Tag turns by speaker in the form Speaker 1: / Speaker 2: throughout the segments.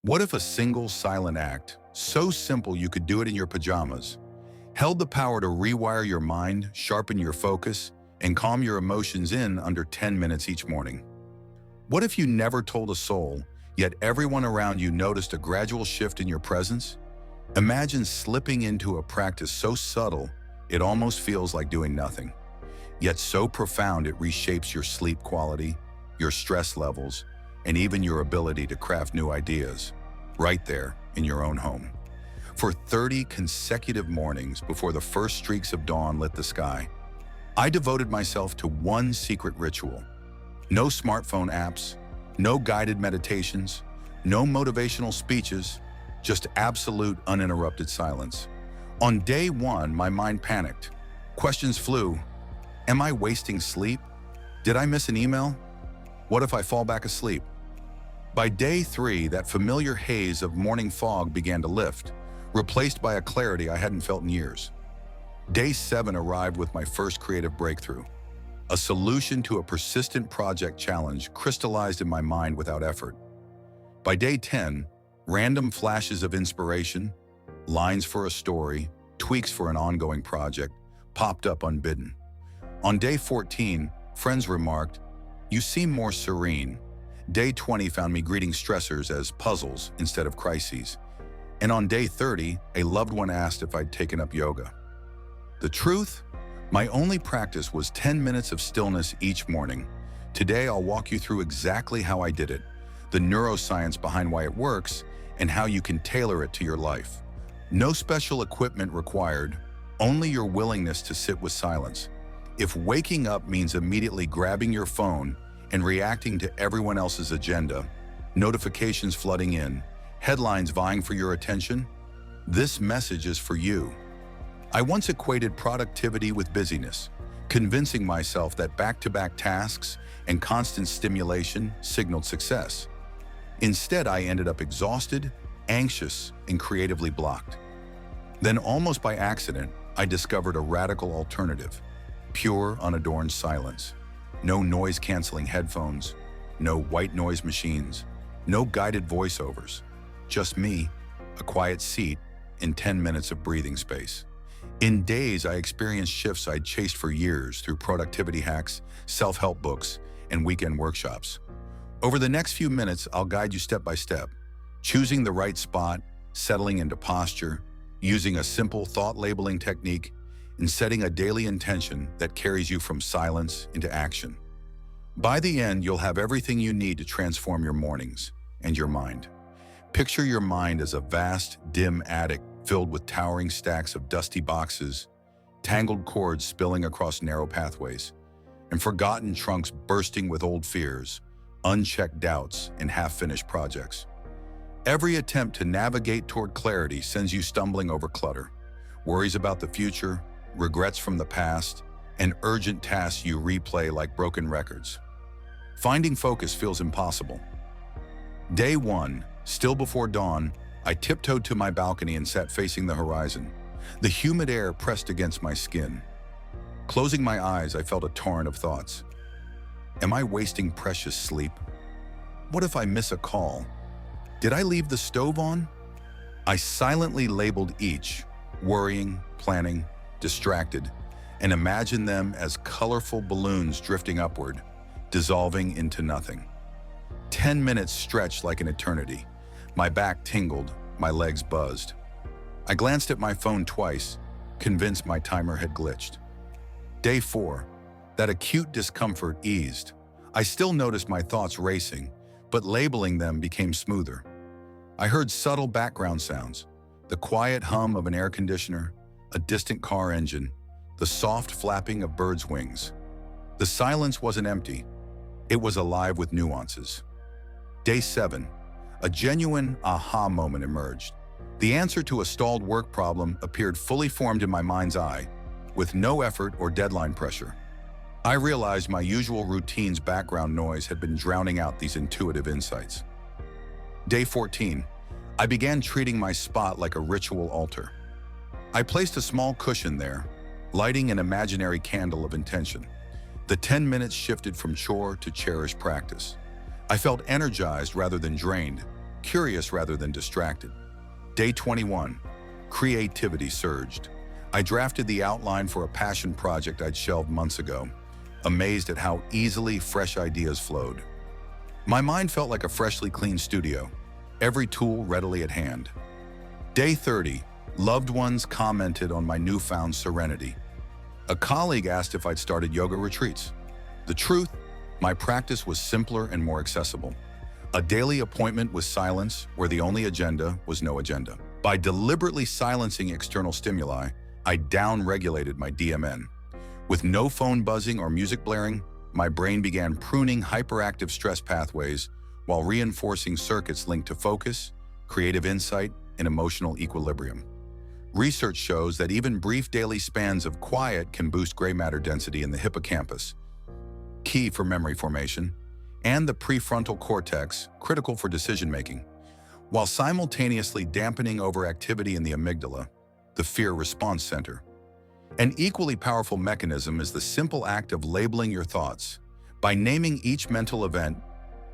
Speaker 1: What if a single silent act, so simple you could do it in your pajamas, held the power to rewire your mind, sharpen your focus, and calm your emotions in under 10 minutes each morning? What if you never told a soul, yet everyone around you noticed a gradual shift in your presence? Imagine slipping into a practice so subtle it almost feels like doing nothing, yet so profound it reshapes your sleep quality, your stress levels, and even your ability to craft new ideas, right there in your own home. For 30 consecutive mornings before the first streaks of dawn lit the sky, I devoted myself to one secret ritual. No smartphone apps, no guided meditations, no motivational speeches, just absolute uninterrupted silence. On day one, my mind panicked. Questions flew. Am I wasting sleep? Did I miss an email? What if I fall back asleep? By day three, that familiar haze of morning fog began to lift, replaced by a clarity I hadn't felt in years. Day seven arrived with my first creative breakthrough. A solution to a persistent project challenge crystallized in my mind without effort. By day 10, random flashes of inspiration, lines for a story, tweaks for an ongoing project, popped up unbidden. On day 14, friends remarked, "You seem more serene." Day 20 found me greeting stressors as puzzles instead of crises. And on day 30, a loved one asked if I'd taken up yoga. The truth? My only practice was 10 minutes of stillness each morning. Today, I'll walk you through exactly how I did it, the neuroscience behind why it works, and how you can tailor it to your life. No special equipment required, only your willingness to sit with silence. If waking up means immediately grabbing your phone and reacting to everyone else's agenda, notifications flooding in, headlines vying for your attention, this message is for you. I once equated productivity with busyness, convincing myself that back-to-back tasks and constant stimulation signaled success. Instead, I ended up exhausted, anxious, and creatively blocked. Then, almost by accident, I discovered a radical alternative: pure, unadorned silence. No noise-canceling headphones, no white noise machines, no guided voiceovers. Just me, a quiet seat, and 10 minutes of breathing space. In days, I experienced shifts I'd chased for years through productivity hacks, self-help books, and weekend workshops. Over the next few minutes, I'll guide you step by step, choosing the right spot, settling into posture, using a simple thought labeling technique, and setting a daily intention that carries you from silence into action. By the end, you'll have everything you need to transform your mornings and your mind. Picture your mind as a vast, dim attic filled with towering stacks of dusty boxes, tangled cords spilling across narrow pathways, and forgotten trunks bursting with old fears, unchecked doubts, and half-finished projects. Every attempt to navigate toward clarity sends you stumbling over clutter, worries about the future, regrets from the past, and urgent tasks you replay like broken records. Finding focus feels impossible. Day one, still before dawn, I tiptoed to my balcony and sat facing the horizon. The humid air pressed against my skin. Closing my eyes, I felt a torrent of thoughts. Am I wasting precious sleep? What if I miss a call? Did I leave the stove on? I silently labeled each, worrying, planning, distracted, and imagined them as colorful balloons drifting upward, dissolving into nothing. 10 minutes stretched like an eternity. My back tingled, my legs buzzed. I glanced at my phone twice, convinced my timer had glitched. Day 4, that acute discomfort eased. I still noticed my thoughts racing, but labeling them became smoother. I heard subtle background sounds, the quiet hum of an air conditioner, a distant car engine, the soft flapping of birds' wings. The silence wasn't empty. It was alive with nuances. Day 7, a genuine aha moment emerged. The answer to a stalled work problem appeared fully formed in my mind's eye, with no effort or deadline pressure. I realized my usual routine's background noise had been drowning out these intuitive insights. Day 14, I began treating my spot like a ritual altar. I placed a small cushion there, lighting an imaginary candle of intention. The 10 minutes shifted from chore to cherished practice. I felt energized rather than drained, curious rather than distracted. Day 21. Creativity surged. I drafted the outline for a passion project I'd shelved months ago, amazed at how easily fresh ideas flowed. My mind felt like a freshly cleaned studio, every tool readily at hand. Day 30. Loved ones commented on my newfound serenity. A colleague asked if I'd started yoga retreats. The truth, my practice was simpler and more accessible. A daily appointment with silence where the only agenda was no agenda. By deliberately silencing external stimuli, I down-regulated my DMN. With no phone buzzing or music blaring, my brain began pruning hyperactive stress pathways while reinforcing circuits linked to focus, creative insight, and emotional equilibrium. Research shows that even brief daily spans of quiet can boost gray matter density in the hippocampus, key for memory formation, and the prefrontal cortex, critical for decision-making, while simultaneously dampening overactivity in the amygdala, the fear response center. An equally powerful mechanism is the simple act of labeling your thoughts. By naming each mental event,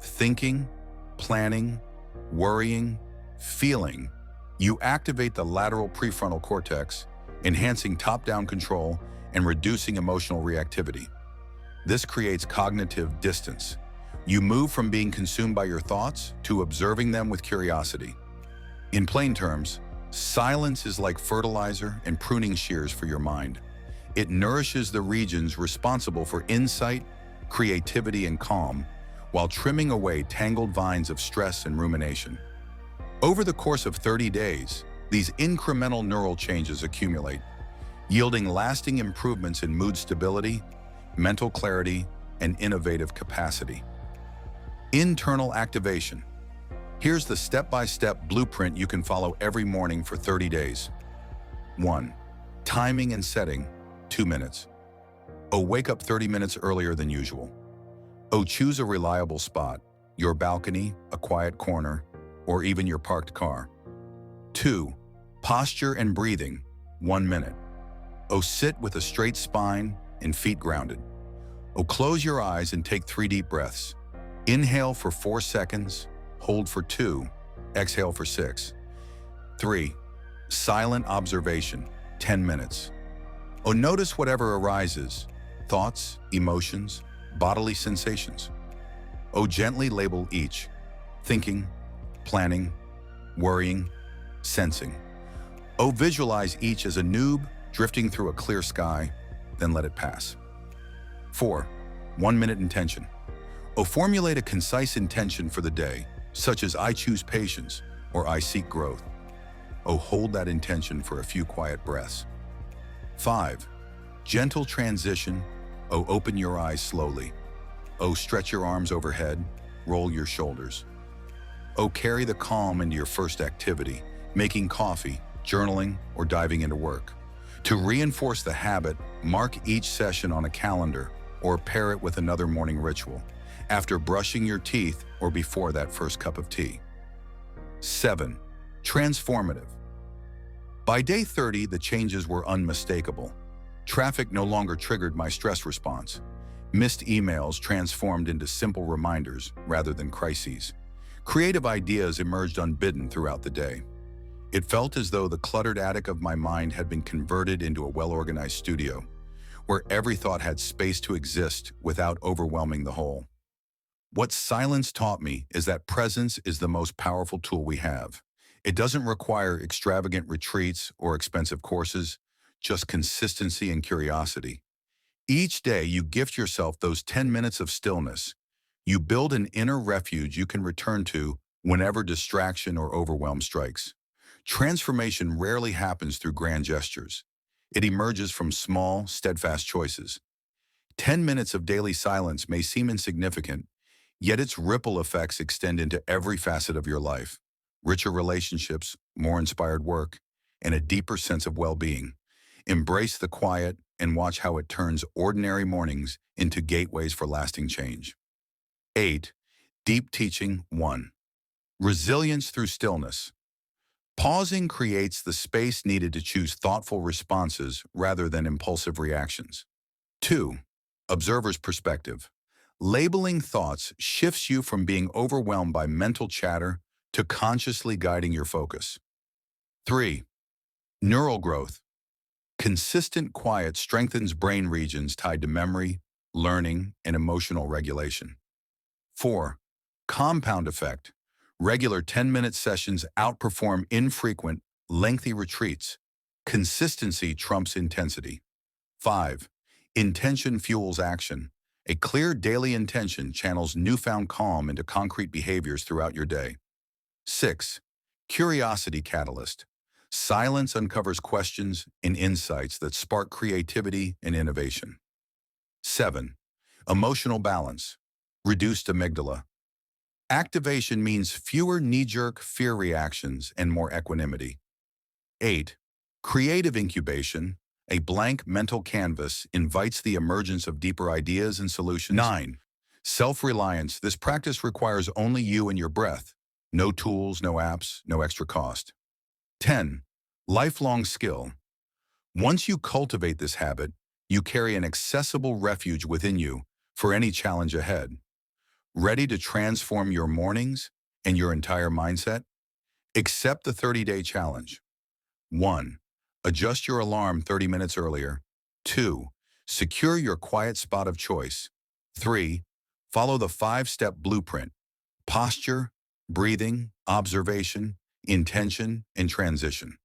Speaker 1: thinking, planning, worrying, feeling, you activate the lateral prefrontal cortex, enhancing top-down control and reducing emotional reactivity. This creates cognitive distance. You move from being consumed by your thoughts to observing them with curiosity. In plain terms, silence is like fertilizer and pruning shears for your mind. It nourishes the regions responsible for insight, creativity, and calm, while trimming away tangled vines of stress and rumination. Over the course of 30 days, these incremental neural changes accumulate, yielding lasting improvements in mood stability, mental clarity, and innovative capacity. Internal activation. Here's the step-by-step blueprint you can follow every morning for 30 days. 1. Timing and setting, 2 minutes. Wake up 30 minutes earlier than usual. Choose a reliable spot, your balcony, a quiet corner, or even your parked car. 2. Posture and breathing, 1 minute. Sit with a straight spine and feet grounded. Close your eyes and take 3 deep breaths. Inhale for 4 seconds, hold for 2, exhale for 6. 3. Silent observation, 10 minutes. Notice whatever arises, thoughts, emotions, bodily sensations. Gently label each, thinking, planning, worrying, sensing. Visualize each as a noob drifting through a clear sky, then let it pass. 4. 1 minute intention. Formulate a concise intention for the day, such as I choose patience or I seek growth. Hold that intention for a few quiet breaths. 5. Gentle transition. Open your eyes slowly. Stretch your arms overhead, roll your shoulders. Carry the calm into your first activity, making coffee, journaling, or diving into work. To reinforce the habit, mark each session on a calendar or pair it with another morning ritual, after brushing your teeth or before that first cup of tea. 7. Transformative. By day 30, the changes were unmistakable. Traffic no longer triggered my stress response. Missed emails transformed into simple reminders rather than crises. Creative ideas emerged unbidden throughout the day. It felt as though the cluttered attic of my mind had been converted into a well-organized studio, where every thought had space to exist without overwhelming the whole. What silence taught me is that presence is the most powerful tool we have. It doesn't require extravagant retreats or expensive courses, just consistency and curiosity. Each day, you gift yourself those 10 minutes of stillness. You build an inner refuge you can return to whenever distraction or overwhelm strikes. Transformation rarely happens through grand gestures. It emerges from small, steadfast choices. 10 minutes of daily silence may seem insignificant, yet its ripple effects extend into every facet of your life. Richer relationships, more inspired work, and a deeper sense of well-being. Embrace the quiet and watch how it turns ordinary mornings into gateways for lasting change. 8. Deep Teaching 1. Resilience through stillness. Pausing creates the space needed to choose thoughtful responses rather than impulsive reactions. 2. Observer's perspective. Labeling thoughts shifts you from being overwhelmed by mental chatter to consciously guiding your focus. 3. Neural growth. Consistent quiet strengthens brain regions tied to memory, learning, and emotional regulation. 4. Compound effect. Regular 10-minute sessions outperform infrequent, lengthy retreats. Consistency trumps intensity. 5. Intention fuels action. A clear daily intention channels newfound calm into concrete behaviors throughout your day. 6. Curiosity catalyst. Silence uncovers questions and insights that spark creativity and innovation. 7. Emotional balance. Reduced amygdala. Activation means fewer knee-jerk fear reactions and more equanimity. 8. Creative incubation. A blank mental canvas invites the emergence of deeper ideas and solutions. 9. Self-reliance. This practice requires only you and your breath. No tools, no apps, no extra cost. 10. Lifelong skill. Once you cultivate this habit, you carry an accessible refuge within you for any challenge ahead. Ready to transform your mornings and your entire mindset? Accept the 30-day challenge. 1. Adjust your alarm 30 minutes earlier. 2. Secure your quiet spot of choice. 3. Follow the 5-step blueprint: posture, breathing, observation, intention, and transition.